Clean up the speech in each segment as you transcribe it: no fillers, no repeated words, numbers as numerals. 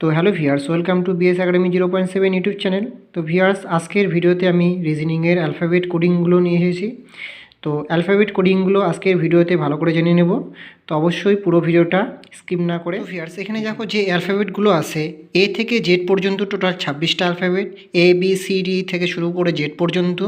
তো hello viewers, welcome to BS academy 0.7 YouTube channel. তো viewers, আজকের ভিডিওতে আমি রিজনিংয়ের অ্যালফাবেট কোডিংগুলো নিয়ে এসেছি। তো অ্যালফাবেট কোডিংগুলো আজকের ভিডিওতে ভালো করে জেনে নেব। তো অবশ্যই পুরো ভিডিওটা স্কিপ না করে। তো ভিউয়ার্স, এখানে দেখো যে অ্যালফাবেটগুলো আছে, এ থেকে জেড পর্যন্ত total 26টা alphabet, A B C D থেকে শুরু করে জেড পর্যন্ত।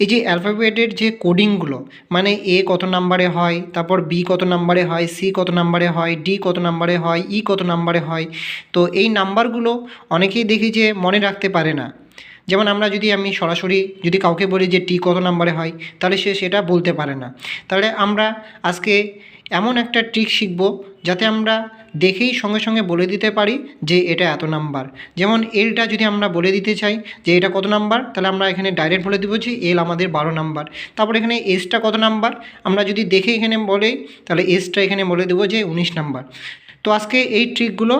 এই যে অ্যালফাবেটের যে কোডিংগুলো, মানে এ কত নাম্বারে হয়, তারপর বি কত নাম্বারে হয়, সি কত নাম্বারে হয়, ডি কত নাম্বারে হয়, ই কত নাম্বারে হয়। তো এই নাম্বারগুলো অনেকেই দেখি যে মনে রাখতে পারে না। যেমন আমি সরাসরি যদি কাউকে বলি যে টি কত নাম্বারে হয়, তাহলে সে সেটা বলতে পারে না। তাহলে আমরা আজকে এমন একটা ট্রিক শিখব যাতে আমরা দেখেই সঙ্গে সঙ্গে বলে দিতে পারি যে এটা এত নাম্বার। যেমন এলটা যদি আমরা বলে দিতে চাই যে এটা কত নাম্বার, তাহলে আমরা এখানে ডাইরেক্ট বলে দেবো যে এল আমাদের 12 নাম্বার। তারপর এখানে এসটা কত নাম্বার, আমরা যদি দেখে এখানে বলে, তাহলে এসটা এখানে বলে দেবো যে 19 নাম্বার। তো আজকে এই ট্রিকগুলো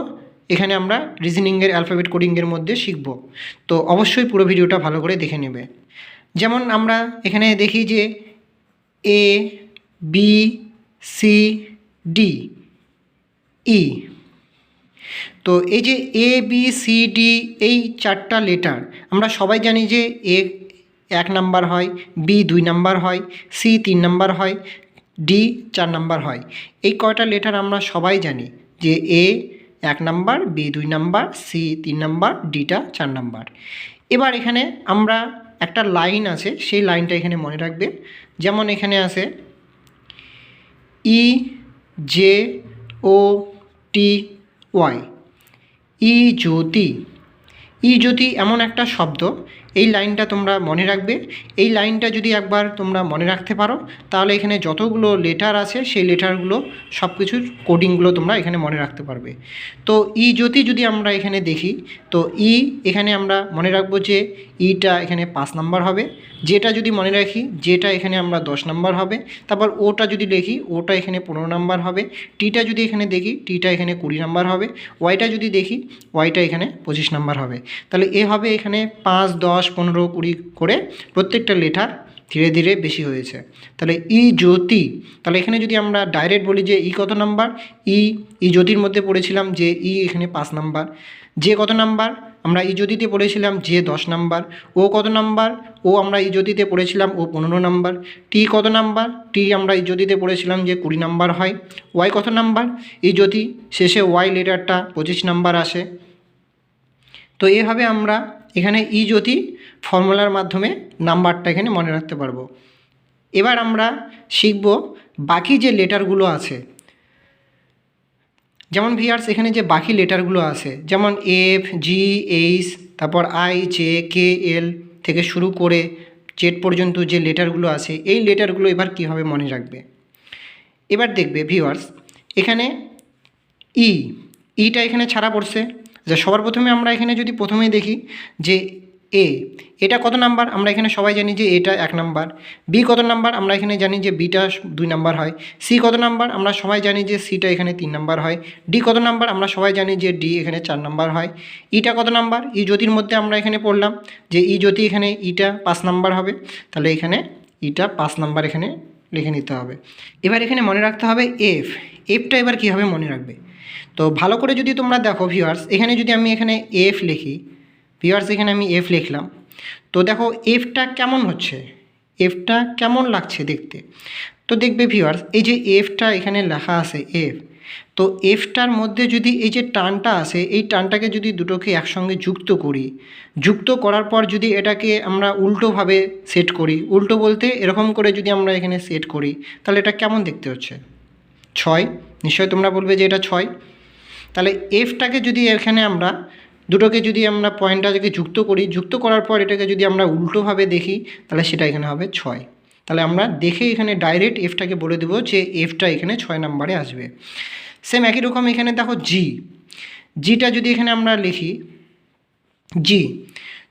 এখানে আমরা রিজনিংয়ের অ্যালফাবেট কোডিংয়ের মধ্যে শিখব। তো অবশ্যই পুরো ভিডিওটা ভালো করে দেখে নেবে। যেমন আমরা এখানে দেখি যে A B C D E. তো এই যে এ বি সি ডি এই চারটা লেটার আমরা সবাই জানি যে এ 1 নাম্বার হয়, বি 2 নাম্বার হয়, সি 3 নাম্বার হয়, ডি 4 নাম্বার হয়। এই কয়টা লেটার আমরা সবাই জানি যে A 1 number, B 2 number, C 3 number, ডিটা 4 নাম্বার। এবার এখানে আমরা একটা লাইন আছে, সেই লাইনটা এখানে মনে রাখবে। যেমন এখানে আছে ই জে ও টি ওয়াই, ই জ্যোতি। ই জ্যোতি এমন একটা শব্দ, এই লাইনটা তোমরা মনে রাখবে। এই লাইনটা যদি একবার তোমরা মনে রাখতে পারো, তাহলে এখানে যতগুলো লেটার আছে সেই লেটারগুলো সব কিছুর কোডিংগুলো তোমরা এখানে মনে রাখতে পারবে। তো ই জ্যোতি যদি আমরা এখানে দেখি, তো ই এখানে আমরা মনে রাখবো যে ইটা এখানে 5 নাম্বার হবে। যেটা যদি মনে রাখি, যেটা এখানে আমরা 10 নাম্বার হবে। তারপর ওটা যদি লিখি, ওটা এখানে 15 নাম্বার হবে। টিটা যদি এখানে দেখি, টিটা এখানে 20 নাম্বার হবে। ওয়াইটা যদি দেখি, ওয়াইটা এখানে 25 নাম্বার হবে। তাহলে এভাবে এখানে 5, 10, 15, 20 করে প্রত্যেকটা লেটার ধীরে ধীরে বেশি হয়েছে। তাহলে ই জ্যোতি, তাহলে এখানে যদি আমরা ডাইরেক্ট বলি যে ই কত নাম্বার, ই জ্যোতির মধ্যে পড়েছিলাম যে ই এখানে 5 নাম্বার। যে কত নাম্বার, আমরা ই জ্যোতিতে পড়েছিলাম যে 10 নাম্বার। ও কত নাম্বার, ও আমরা ই জ্যোতিতে পড়েছিলাম ও 15 নাম্বার। টি কত নাম্বার, টি আমরা ই জ্যোতিতে পড়েছিলাম যে 20 নাম্বার হয়। ওয়াই কত নাম্বার, ই জ্যোতি শেষে ওয়াই লেটারটা 25 নাম্বার আসে। তো এভাবে আমরা এখানে ই জ্যোতি ফর্মুলার মাধ্যমে নাম্বারটা এখানে মনে রাখতে পারবো। এবার আমরা শিখব বাকি যে লেটারগুলো আছে। যেমন ভিউয়ার্স, এখানে যে বাকি লেটারগুলো আছে, যেমন এফ জি এইচ, তারপর আই জে কে এল থেকে শুরু করে জেড পর্যন্ত যে লেটারগুলো আছে, এই লেটারগুলো এবার কীভাবে মনে রাখবে। এবার দেখবে ভিউয়ার্স, এখানে ইটা এখানে ছাড়া পড়ছে। যে সবার প্রথমে আমরা এখানে যদি প্রথমেই দেখি যে এটা কত নাম্বার, আমরা এখানে সবাই জানি যে এটা 1 নাম্বার। বি কত নাম্বার, আমরা এখানে জানি যে বিটা 2 নাম্বার হয়। সি কত নাম্বার, আমরা সবাই জানি যে সিটা এখানে 3 নাম্বার হয়। ডি কত নাম্বার, আমরা সবাই জানি যে ডি এখানে 4 নাম্বার হয়। ইটা কত নাম্বার, ই জ্যোতির মধ্যে আমরা এখানে পড়লাম যে ই জ্যোতি এখানে ইটা 5 নাম্বার হবে। তাহলে এখানে ইটা 5 নাম্বার এখানে লিখে নিতে হবে। এবার এখানে মনে রাখতে হবে এফটা এবার কীভাবে মনে রাখবে। তো ভালো করে যদি তোমরা দেখো ভিউয়ার্স, এখানে যদি আমি এখানে এফ লিখি, ভিউয়ার্স এখানে আমি এফ লিখলাম। তো দেখো এফটা কেমন হচ্ছে, এফটা কেমন লাগছে দেখতে। তো দেখবে ভিউয়ার্স, এই যে এফটা এখানে লেখা আছে এফ, তো এফটার মধ্যে যদি এই যে টানটা আছে, এই টানটাকে যদি দুটোকে একসঙ্গে যুক্ত করি, যুক্ত করার পর যদি এটাকে আমরা উল্টোভাবে সেট করি, উল্টো বলতে এরকম করে যদি আমরা এখানে সেট করি, তাহলে এটা কেমন দেখতে হচ্ছে, 6। নিশ্চয়ই তোমরা বলবে যে এটা 6। তাহলে এফটাকে যদি এখানে আমরা দুটোকে যদি আমরা পয়েন্টটাকে যুক্ত করি, যুক্ত করার পর এটাকে যদি আমরা উল্টোভাবে দেখি, তাহলে সেটা এখানে হবে 6। তাহলে আমরা দেখে এখানে ডাইরেক্ট এফটাকে বলে দেবো যে এফটা এখানে 6 নাম্বারে আসবে। সেম একই রকম এখানে দেখো জিটা যদি এখানে আমরা লিখি জি,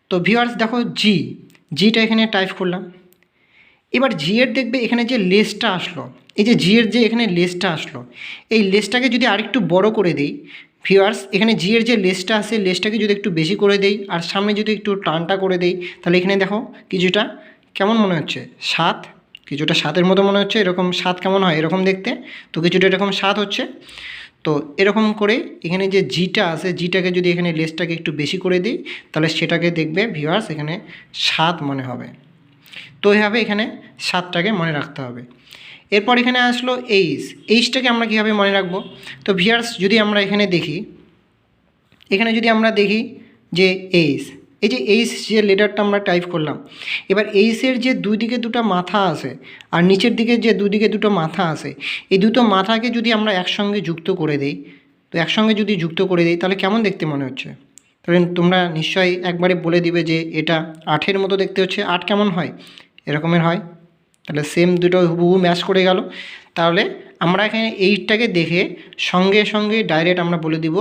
তো ভিউয়ার্স দেখো জিটা এখানে টাইপ করলাম। এবার জি এর দেখবে এখানে যে লেসটা আসলো, এই যে জি এর যে এখানে লেসটা আসলো, এই লেসটাকে যদি আরেকটু বড় করে দেই ভিউয়ার্স, এখানে জি এর যে লেসটা আছে, লেসটাকে যদি একটু বেশি করে দেই আর সামনে যদি একটু টানটা করে দেই, তাহলে এখানে দেখো কিছুটা কেমন মনে হচ্ছে, 7, কিছুটা 7-এর মতো মনে হচ্ছে। এরকম 7 কেমন হয় এরকম দেখতে, তো কিছুটা এরকম 7 হচ্ছে। তো এরকম করে এখানে যে জিটা আছে, জিটাকে যদি এখানে লেসটাকে একটু বেশি করে দিই, তাহলে সেটাকে দেখবে ভিউয়ার্স এখানে 7 মনে হবে। তো এইভাবে এখানে 7টাকে মনে রাখতে হবে। এরপর এখানে আসলো এইচটাকে আমরা কীভাবে মনে রাখবো? তো ভিউয়ার্স যদি আমরা এখানে দেখি, এখানে যদি আমরা দেখি যে এই যে এইচ যে লেটারটা আমরা টাইপ করলাম, এবার এইচের যে দুই দিকে দুটো মাথা আছে আর নিচের দিকে যে দুদিকে দুটো মাথা আছে, এই দুটো মাথাকে যদি আমরা একসঙ্গে যুক্ত করে দিই, তো একসঙ্গে যদি যুক্ত করে দিই তাহলে কেমন দেখতে মনে হচ্ছে? তাহলে তোমরা নিশ্চয়ই একবারে বলে দিবে যে এটা 8-এর মতো দেখতে হচ্ছে। 8 কেমন হয়? এরকমের হয়। তাহলে সেম দুটো হুবহু ম্যাচ করে গেল। তাহলে আমরা এখানে এইটটাকে দেখে সঙ্গে সঙ্গে ডাইরেক্ট আমরা বলে দিব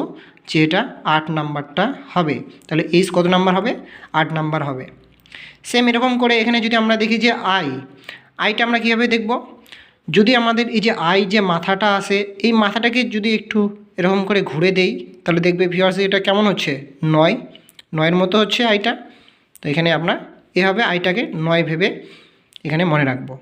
যে এটা 8 নাম্বারটা হবে। তাহলে এইচ কত নাম্বার হবে? 8 নাম্বার হবে। সেম এরকম করে এখানে যদি আমরা দেখি যে আইটা আমরা কীভাবে দেখব? যদি আমাদের এই যে যে মাথাটা আছে, এই মাথাটাকে যদি একটু এরকম করে ঘুরে দেই, তাহলে দেখবে ভিউয়ার্স এটা কেমন হচ্ছে? 9-এর মতো হচ্ছে আইটা। তো এখানে আমরা এভাবে আইটাকে 9 ভেবে এখানে মনে রাখবো।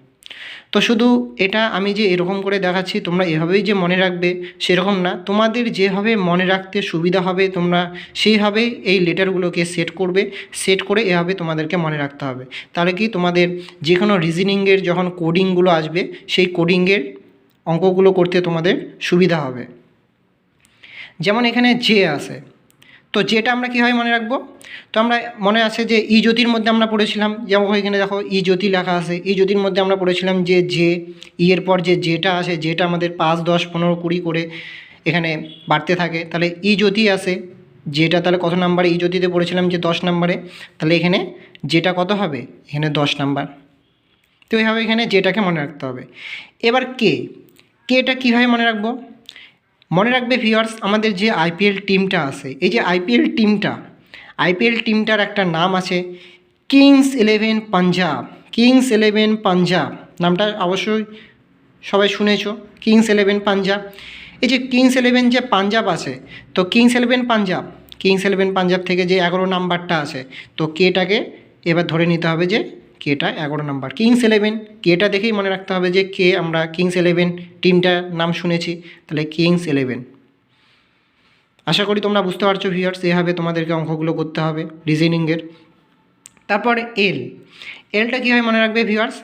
তো শুধু এটা আমি যে এরকম করে দেখাচ্ছি তোমরা এভাবেই যে মনে রাখবে সেরকম না, তোমাদের যেভাবে মনে রাখতে সুবিধা হবে তোমরা সেইভাবেই এই লেটারগুলোকে সেট করবে। সেট করে এভাবে তোমাদেরকে মনে রাখতে হবে। তাহলে কি তোমাদের যে কোনো রিজনিংয়ের যখন কোডিংগুলো আসবে, সেই কোডিংয়ের অঙ্কগুলো করতে তোমাদের সুবিধা হবে। যেমন এখানে যে আছে, তো যেটা আমরা কীভাবে মনে রাখবো? তো আমরা মনে আছে যে ই জ্যোতির মধ্যে আমরা পড়েছিলাম, যেমন এখানে দেখো ই জ্যোতি লেখা আছে, ই জ্যোতির মধ্যে আমরা পড়েছিলাম যে ই এর পর যে যেটা আসে, যেটা আমাদের 5, 10, 15, 20 করে এখানে বাড়তে থাকে। তাহলে ই জ্যোতি আছে, যেটা তাহলে কত নাম্বারে? ই জ্যোতিতে পড়েছিলাম যে 10 নাম্বারে। তাহলে এখানে যেটা কত হবে? এখানে 10 নাম্বার। তো এইভাবে এখানে যেটাকে মনে রাখতে হবে। এবার কেটা কীভাবে মনে রাখবো? মনে রাখবে ভিউয়ার্স, আমাদের যে আইপিএল টিমটা আছে, এই যে আইপিএল টিমটার একটা নাম আছে কিংস 11 পাঞ্জাব। কিংস 11 পাঞ্জাব নামটা অবশ্যই সবাই শুনেছো, কিংস 11 পাঞ্জাব। এই যে কিংস 11 যে পাঞ্জাব আছে, তো কিংস 11 পাঞ্জাব থেকে যে 11 নাম্বারটা আছে, তো কেটাকে এবার ধরে নিতে হবে যে কেটা 11 নাম্বার। কিংস 11 কেটা দেখেই মনে রাখতে হবে যে কে, আমরা কিংস 11 টিমটার নাম শুনেছি, তাহলে কিংস 11। আশা করি তোমরা বুঝতে পারছো ভিউয়ার্স, এভাবে তোমাদেরকে অঙ্কগুলো করতে হবে রিজনিংয়ের। তারপরে এলটা কীভাবে মনে রাখবে ভিউয়ার্স?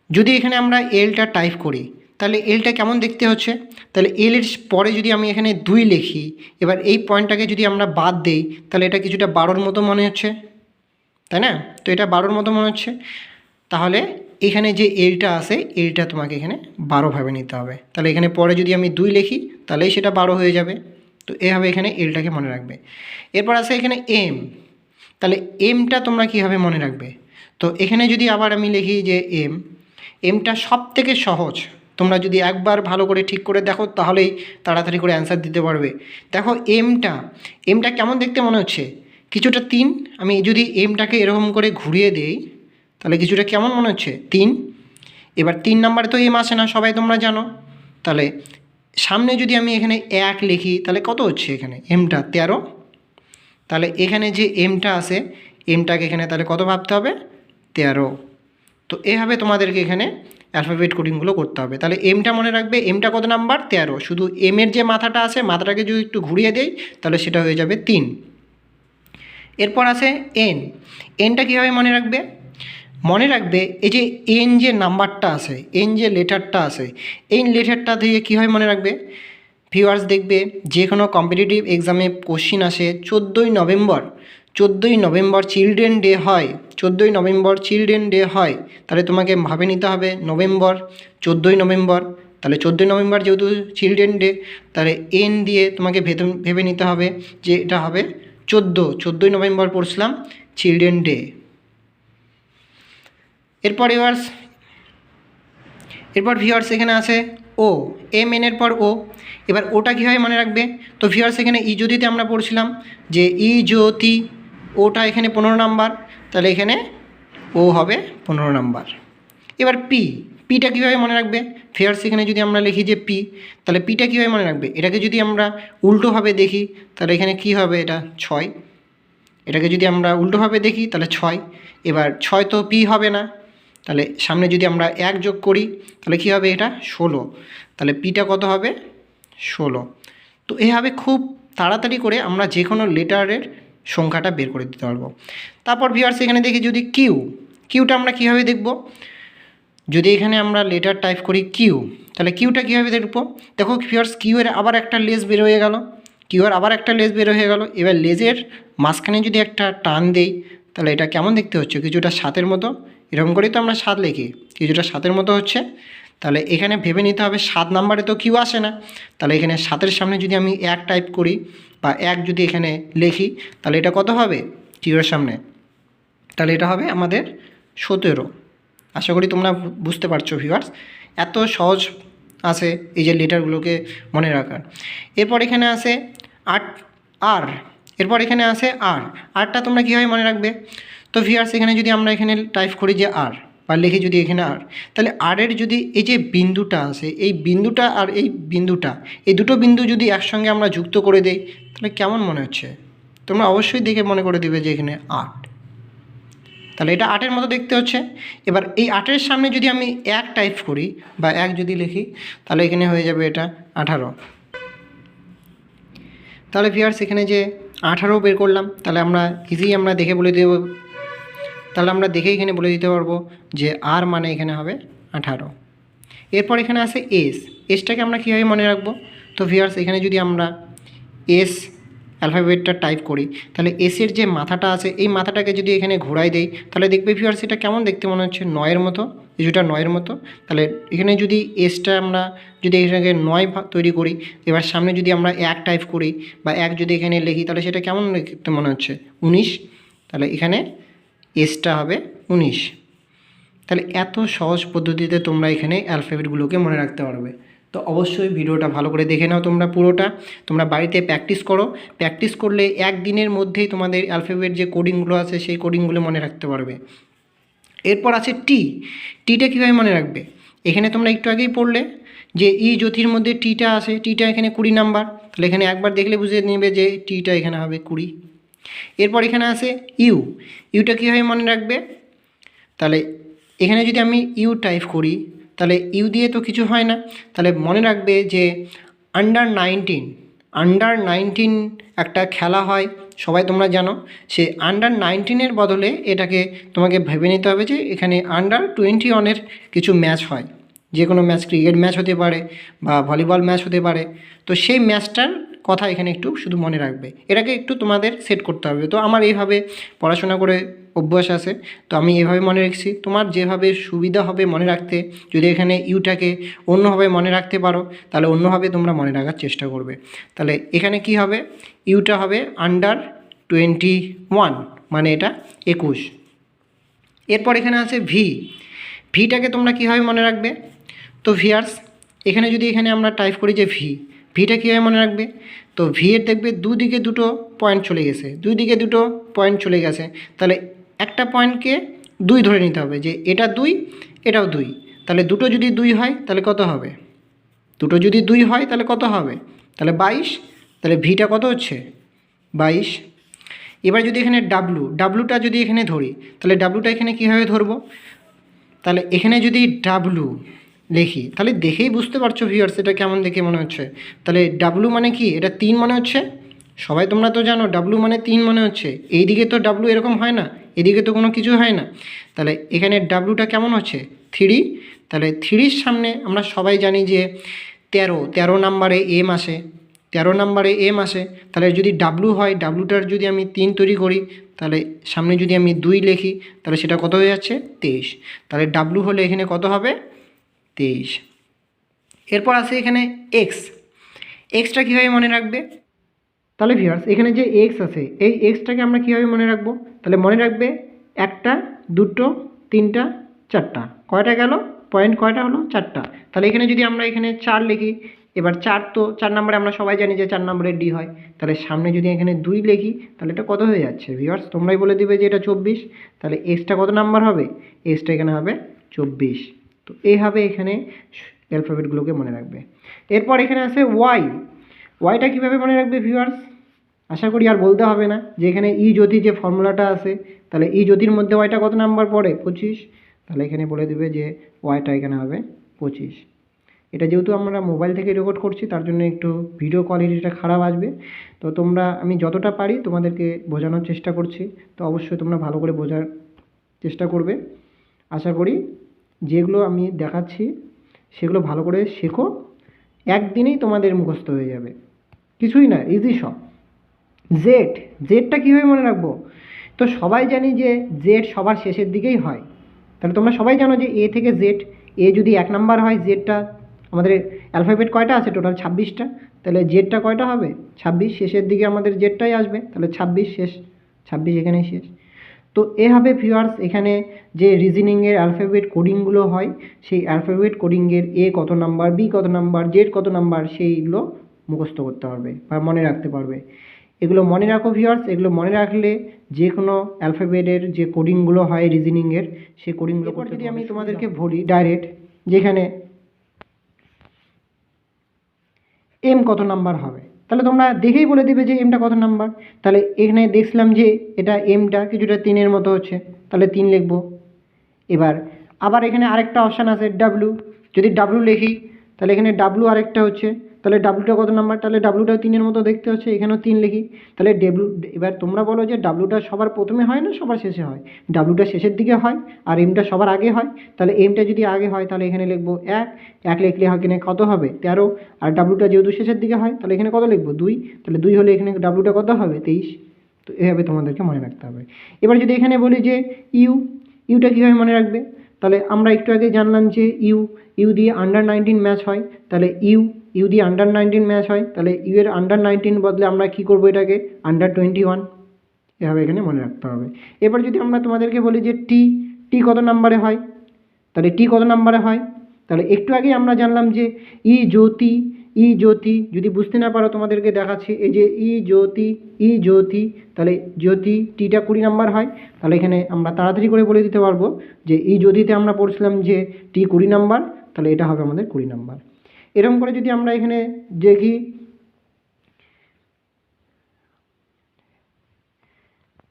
যদি এখানে আমরা এলটা টাইপ করি, তাহলে এলটা কেমন দেখতে হচ্ছে? তাহলে এলের পরে যদি আমি এখানে 2 লিখি, এবার এই পয়েন্টটাকে যদি আমরা বাদ দেই, তাহলে এটা কিছুটা 12-র মতো মনে হচ্ছে, তাই না? তো এটা 12-র মতো মনে হচ্ছে। তাহলে এখানে যে এলটা আছে, এলটা তোমাকে এখানে 12 ভাবে নিতে হবে। তাহলে এখানে পরে যদি আমি 2 লিখি, তাহলেই সেটা 12 হয়ে যাবে। তো এভাবে এখানে এলটাকে মনে রাখবে। এরপর আছে এখানে এম। তাহলে এমটা তোমরা কীভাবে মনে রাখবে? তো এখানে যদি আবার আমি লিখি যে এমটা সব থেকে সহজ। তোমরা যদি একবার ভালো করে ঠিক করে দেখো, তাহলেই তাড়াতাড়ি করে অ্যান্সার দিতে পারবে। দেখো এমটা কেমন দেখতে মনে হচ্ছে? কিছুটা 3। আমি যদি এমটাকে এরকম করে ঘুরিয়ে দেই, তাহলে কিছুটা কেমন মনে হচ্ছে? 3। এবার 3 নাম্বারে তো এম আসে না, সবাই তোমরা জানো। তাহলে সামনে যদি আমি এখানে 1 লিখি, তাহলে কত হচ্ছে এখানে? এমটা 13। তাহলে এখানে যে এমটা আছে, এমটাকে এখানে তাহলে কত ভাবতে হবে? 13। তো এভাবে তোমাদেরকে এখানে অ্যালফাবেট কোডিংগুলো করতে হবে। তাহলে এমটা মনে রাখবে, এমটা কত নাম্বার? 13। শুধু এমের যে মাথাটা আছে, মাথাটাকে যদি একটু ঘুরিয়ে দেই, তাহলে সেটা হয়ে যাবে 3। এরপর আছে এনটা কীভাবে মনে রাখবে? মনে রাখবে এই যে এন যে নাম্বারটা আছে, এন যে লেটারটা আছে, এই লেটারটা দিয়ে কীভাবে মনে রাখবে? ভিউয়ার্স দেখবে যে কোনো কম্পিটিটিভ এক্সামে কোশ্চিন আসে 14ই নভেম্বর চিলড্রেন ডে হয়, 14ই নভেম্বর চিলড্রেন ডে হয়। তাহলে তোমাকে ভাবে নিতে হবে নভেম্বর, 14ই নভেম্বর। তাহলে 14ই নভেম্বর যেহেতু চিলড্রেন ডে, তাহলে এন দিয়ে তোমাকে ভেবে নিতে হবে যে এটা হবে 14ই নভেম্বর পড়ছিলাম চিলড্রেন ডে। এরপর ভিউয়ার্স এখানে আছে ও, এম এনের পর ও। এবার ওটা কীভাবে মনে রাখবে? তো ভিউয়ার্স এখানে ই জ্যোতিতে আমরা পড়ছিলাম যে ই জ্যোতি, ওটা এখানে 15 নাম্বার। তাহলে এখানে ও হবে 15 নাম্বার। এবার পিটা কীভাবে মনে রাখবে? ভিউয়ার্স এখানে যদি আমরা লিখি যে তাহলে পিটা কীভাবে মনে রাখবে? এটাকে যদি আমরা উল্টোভাবে দেখি, তাহলে এখানে কী হবে? এটা 6। এটাকে যদি আমরা উল্টোভাবে দেখি, তাহলে 6। এবার 6 তো হবে না, তাহলে সামনে যদি আমরা 1 যোগ করি তাহলে কী হবে, এটা 16, তাহলে পিটা কত হবে 16। তো এইভাবে খুব তাড়াতাড়ি করে আমরা যে কোনো লেটারের সংখ্যাটা বের করে দিতে পারবো। তারপর ভিউয়ার্স এখানে দেখি যদি কিউটা আমরা কীভাবে দেখব, যদি এখানে আমরা লেটার টাইপ করি কিউ, তাহলে কিউটা কীভাবে দেখব, দেখো ভিউয়ার্স কিউ এর আবার একটা লেজ বের হয়ে গেল, কিউর আবার একটা লেজ বের হয়ে গেল। এবার লেজের মাঝখানে যদি একটা টান দেই তাহলে এটা কেমন দেখতে হচ্ছে, কিছুটা 7-এর মতো, এরকম করেই তো আমরা 7 লিখি, কিছুটা 7-এর মতো হচ্ছে। তাহলে এখানে ভেবে নিতে হবে 7 নাম্বারে তো কিউ আসে না, তাহলে এখানে 7-এর সামনে যদি আমি 1 টাইপ করি বা 1 যদি এখানে লিখি তাহলে এটা কত হবে কিউর সামনে, তাহলে এটা হবে আমাদের 17। আশা করি তোমরা বুঝতে পারছো ভিউয়ার্স, এত সহজ আছে এই যে লেটারগুলোকে মনে রাখার। এরপর এখানে আছে আর, এরপর এখানে আছে আরটা তোমরা কীভাবে মনে রাখবে, তো ভিউয়ার্স এখানে যদি আমরা এখানে টাইপ করি যে আর বা লিখি যদি এখানে আর, তাহলে আরের যদি এই যে বিন্দুটা আছে, এই বিন্দুটা আর এই বিন্দুটা, এই দুটো বিন্দু যদি একসঙ্গে আমরা যুক্ত করে দেই তাহলে কেমন মনে হচ্ছে, তোমরা অবশ্যই দেখে মনে করে দিবে যে এখানে 8, তাহলে এটা 8-এর মতো দেখতে হচ্ছে। এবার এই 8-এর সামনে যদি আমি 1 টাইপ করি বা 1 যদি লিখি তাহলে এখানে হয়ে যাবে এটা 18। তাহলে ভিউয়ার্স এখানে যে 18 বের করলাম, তাহলে আমরা ইজি আমরা দেখে বলে দেব, তাহলে আমরা দেখে এখানে বলে দিতে পারবো যে আর মানে এখানে হবে 18। এরপর এখানে আছে এসটাকে আমরা কীভাবে মনে রাখবো, তো ভিউয়ার্স এখানে যদি আমরা এস অ্যালফাবেটটা টাইপ করি তাহলে এসের যে মাথাটা আছে এই মাথাটাকে যদি এখানে ঘোরাই দেই তাহলে দেখবে ভিউয়ার্স এটা কেমন দেখতে মনে হচ্ছে, 9-এর মতো, কিছুটা 9-এর মতো। তাহলে এখানে যদি এসটা আমরা যদি এখানে 9 তৈরি করি, এবার সামনে যদি আমরা 1 টাইপ করি বা 1 যদি এখানে লিখি তাহলে সেটা কেমন দেখতে মনে হচ্ছে 19, তাহলে এখানে এসটা হবে 19। তাহলে এত সহজ পদ্ধতিতে তোমরা এখানে অ্যালফাবেটগুলোকে মনে রাখতে পারবে। তো অবশ্যই ভিডিওটা ভালো করে দেখে নাও তোমরা পুরোটা, তোমরা বাড়িতে প্র্যাকটিস করো, প্র্যাকটিস করলে একদিনের মধ্যেই তোমাদের অ্যালফাবেট যে কোডিংগুলো আছে সেই কোডিংগুলো মনে রাখতে পারবে। এরপর আছে টিটা কীভাবে মনে রাখবে, এখানে তোমরা একটু আগেই পড়লে যে ই জ্যোতির মধ্যে টিটা আছে, টিটা এখানে 20 নাম্বার, তাহলে এখানে একবার দেখলে বুঝে নেবে যে টিটা এখানে হবে 20। এরপর এখানে আছে ইউটা কীভাবে মনে রাখবে, তাহলে এখানে যদি আমি ইউ টাইপ করি তাহলে ইউ দিয়ে তো কিছু হয় না, তাহলে মনে রাখবে যে আন্ডার 19 একটা খেলা হয়, সবাই তোমরা জানো, সে আন্ডার 19-এর বদলে এটাকে তোমাকে ভেবে নিতে হবে যে এখানে আন্ডার 21-এর কিছু ম্যাচ হয়, যে কোনো ম্যাচ, ক্রিকেট ম্যাচ হতে পারে বা ভলিবল ম্যাচ হতে পারে, তো সেই ম্যাচটার কথা এখানে একটু শুধু মনে রাখবে, এটাকে একটু তোমাদের সেট করতে হবে। তো আমার এইভাবে পড়াশোনা করে অভ্যাস আছে, তো আমি এভাবে মনে রাখছি, তোমার যেভাবে সুবিধা হবে মনে রাখতে, যদি এখানে ইউটাকে অন্যভাবে মনে রাখতে পারো তাহলে অন্যভাবে তোমরা মনে রাখার চেষ্টা করবে। তাহলে এখানে কি হবে, ইউটা হবে আন্ডার 21 মানে এটা 21। এরপর এখানে আছে ভিটাকে তোমরা কীভাবে মনে রাখবে, তো ভিউয়ার্স এখানে যদি এখানে আমরা টাইপ করি যে ভিটা কীভাবে মনে রাখবে, তো এর দেখবে দুদিকে দুটো পয়েন্ট চলে গেছে, দুইদিকে দুটো পয়েন্ট চলে গেছে, তাহলে একটা পয়েন্টকে 2 ধরে নিতে হবে যে এটা 2 এটাও 2, তাহলে দুটো যদি 2 হয় তাহলে কত হবে, দুটো যদি 2 হয় তাহলে কত হবে, তাহলে 22, তাহলে ভিটা কত হচ্ছে 22। এবার যদি এখানে ডাব্লুটা যদি এখানে ধরি তাহলে ডাব্লুটা এখানে কীভাবে ধরবো, তাহলে এখানে যদি ডাব্লু লিখি তাহলে দেখেই বুঝতে পারছো ভিউয়ার্স এটা কেমন দেখে মনে হচ্ছে, তাহলে ডাব্লু মানে কি, এটা 3 মনে হচ্ছে, সবাই তোমরা তো জানো ডাব্লু মানে 3 মনে হচ্ছে, এইদিকে তো ডাব্লু এরকম হয় না, এদিকে তো কোনো কিছু হয় না, তাহলে এখানে ডাব্লুটা কেমন হচ্ছে 3, তাহলে 3-র সামনে আমরা সবাই জানি যে 13 নাম্বারে এম আসে, 13 নাম্বারে এম আসে, তাহলে যদি ডাব্লু হয়, ডাব্লুটার যদি আমি 3 তৈরি করি তাহলে সামনে যদি আমি 2 লিখি তাহলে সেটা কত হয়ে যাচ্ছে 23, তাহলে ডাব্লু হলে এখানে কত হবে 23। এরপর আছে এখানে এক্সটা কীভাবে মনে রাখবে, তাহলে ভিউয়ার্স এখানে যে এক্স আছে এই এক্সটাকে আমরা কীভাবে মনে রাখবো, তাহলে মনে রাখবে 1টা 2টো 3টা 4টা, কয়টা গেল পয়েন্ট, কয়টা হলো 4টা, তাহলে এখানে যদি আমরা এখানে 4 লিখি, এবার 4 তো 4 নম্বরে আমরা সবাই জানি যে 4 নম্বরের ডি হয়, তাহলে সামনে যদি এখানে 2 লিখি তাহলে এটা কত হয়ে যাচ্ছে ভিউয়ার্স, তোমরাই বলে দিবে যে এটা 24, তাহলে এক্সটা কত নাম্বার হবে, এক্সটা এখানে হবে 24। তো এইভাবে এখানে অ্যালফাবেটগুলোকে মনে রাখবে। এরপর এখানে আছে ওয়াইটা কীভাবে মনে রাখবে ভিউয়ার্স, আশা করি আর বলতে হবে না যে এখানে ই জ্যোতি যে ফর্মুলাটা আছে, তাহলে ই জ্যোতির মধ্যে ওয়াইটা কত নাম্বার পড়ে 25, তাহলে এখানে বলে দেবে যে ওয়াইটা এখানে হবে 25। এটা যেহেতু আমরা মোবাইল থেকে রেকর্ড করছি তার জন্য একটু ভিডিও কোয়ালিটিটা খারাপ আসবে। তো আমি যতটা পারি তোমাদেরকে বোঝানোর চেষ্টা করছি, তো অবশ্যই তোমরা ভালো করে বোঝার চেষ্টা করবে। আশা করি যেগুলো আমি দেখাচ্ছি সেগুলো ভালো করে শেখো, একদিনেই তোমাদের মুখস্থ হয়ে যাবে, কিছুই না, ইজি সব। জেডটা কীভাবে মনে রাখবো? তো সবাই জানি যে জেড সবার শেষের দিকেই হয়। তাহলে তোমরা সবাই জানো যে এ থেকে জেড, এ যদি 1 নাম্বার হয়, জেডটা আমাদের অ্যালফাবেট কয়টা আছে টোটাল 26টা, তাহলে জেডটা কয়টা হবে 26, শেষের দিকে আমাদের জেডটাই আসবে, তাহলে 26 শেষ, 26 এখানেই শেষ। তো এভাবে ভিউয়ার্স এখানে যে রিজনিংয়ের অ্যালফাবেট কোডিংগুলো হয়, সেই অ্যালফাবেট কোডিংয়ের এ কত নাম্বার, বি কত নাম্বার, জেড কত নাম্বার, সেইগুলো মুখস্থ করতে পারবে বা মনে রাখতে পারবে। এগুলো মনে রাখো ভিউয়ার্স, এগুলো মনে রাখলে যে কোনো অ্যালফাবেটের যে কোডিংগুলো হয় রিজনিংয়ের, সেই কোডিংগুলো করতে। যদি আমি তোমাদেরকে বলি ডাইরেক্ট, যেখানে এম কত নাম্বার হবে, তাহলে তোমরা দেখেই বলে দেবে যে এমটা কত নাম্বার। তাহলে এখানে দেখলাম যে এটা এমটা কিছুটা 3-এর মতো হচ্ছে, তাহলে 3 লিখবো। এবার আবার এখানে আরেকটা অপশান আছে ডাব্লু, যদি ডাব্লু লিখি তাহলে এখানে ডাব্লু আরেকটা হচ্ছে, তাহলে ডাব্লুটা কত নাম্বার, তাহলে ডাব্লুটাও 3-এর মতো দেখতে হচ্ছে, এখানেও 3 লিখি। তাহলে এবার তোমরা বলো যে ডাব্লুটা সবার প্রথমে হয় না সবার শেষে হয়? ডাব্লুটা শেষের দিকে হয় আর এমটা সবার আগে হয়। তাহলে এমটা যদি আগে হয় তাহলে এখানে লিখবো 1 লিখলে এখানে কত হবে 13, আর ডাব্লুটা যেহেতু শেষের দিকে হয় তাহলে এখানে কত লিখবো 2, তাহলে 2 হলে এখানে ডাব্লুটা কত হবে 23। তো এভাবে তোমাদেরকে মনে রাখতে হবে। এবার যদি এখানে বলি যে ইউটা কীভাবে মনে রাখবে, তাহলে আমরা একটু আগে জানলাম যে ইউ দিয়ে আন্ডার-19 ম্যাচ হয়, তাহলে ইউ দিয়ে আন্ডার-19 ম্যাচ হয়, তাহলে ইউ এর আন্ডার-19 বদলে আমরা কী করবো এটাকে আন্ডার-21, এভাবে এখানে মনে রাখতে হবে। এবার যদি আমরা তোমাদেরকে বলি যে টি কত নাম্বারে হয়, তাহলে টি কত নাম্বারে হয়, তাহলে একটু আগেই আমরা জানলাম যে ই জ্যোতি, যদি বুঝতে না পারো তোমাদেরকে দেখাচ্ছি, এই যে ই জ্যোতি, তাহলে জ্যোতি টিটা 20 নাম্বার হয়। তাহলে এখানে আমরা তাড়াতাড়ি করে বলে দিতে পারবো যে ই জ্যোতিতে আমরা পড়ছিলাম যে টি 20 নাম্বার, তাহলে এটা হবে আমাদের 20 নাম্বার। এরকম করে যদি আমরা এখানে দেখি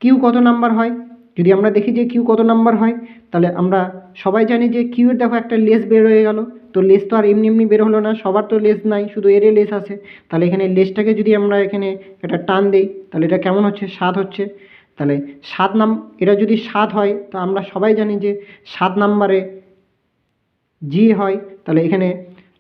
কিউ কত নাম্বার হয়, যদি আমরা দেখি যে কিউ কত নাম্বার হয়, তাহলে আমরা সবাই জানি যে কিউ এর দেখো একটা লেস বের হয়ে গেল। তো লেস তো আর এমনি বের হলো না, সবার তো লেস নাই, শুধু এর লেস আছে। তাহলে এখানে লেসটাকে যদি আমরা এখানে একটা টান দেই তাহলে এটা কেমন হচ্ছে 7 হচ্ছে। তাহলে এটা যদি 7 হয়, তো আমরা সবাই জানি যে 7 নাম্বারে জি হয়। তাহলে এখানে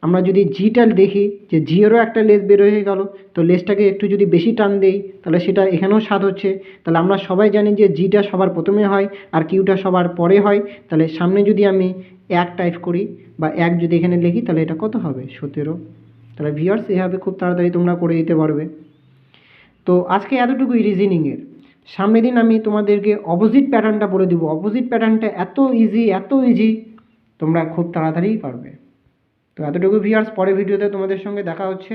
আমরা যদি জিটা দেখি যে জিয়েরও একটা লেস বের হয়ে গেল, তো লেসটাকে একটু যদি বেশি টান দেই তাহলে সেটা এখানেও 7 হচ্ছে। তাহলে আমরা সবাই জানি যে জিটা সবার প্রথমে হয় আর কিউটা সবার পরে হয়। তাহলে সামনে যদি আমি 1 টাইপ করি বা 1 যদি এখানে লিখি তাহলে এটা কত হবে 17। তাহলে ভিউয়ার্স এভাবে খুব তাড়াতাড়ি তোমরা করে দিতে পারবে। তো আজকে এতটুকুই রিজনিংয়ের। সামনের দিন আমি তোমাদেরকে অপোজিট প্যাটার্নটা বলে দিব। অপোজিট প্যাটার্নটা এত ইজি তোমরা খুব তাড়াতাড়িই পারবে। তো এতটুকু ভিউয়ার্স, পরের ভিডিওতে তোমাদের সঙ্গে দেখা হচ্ছে।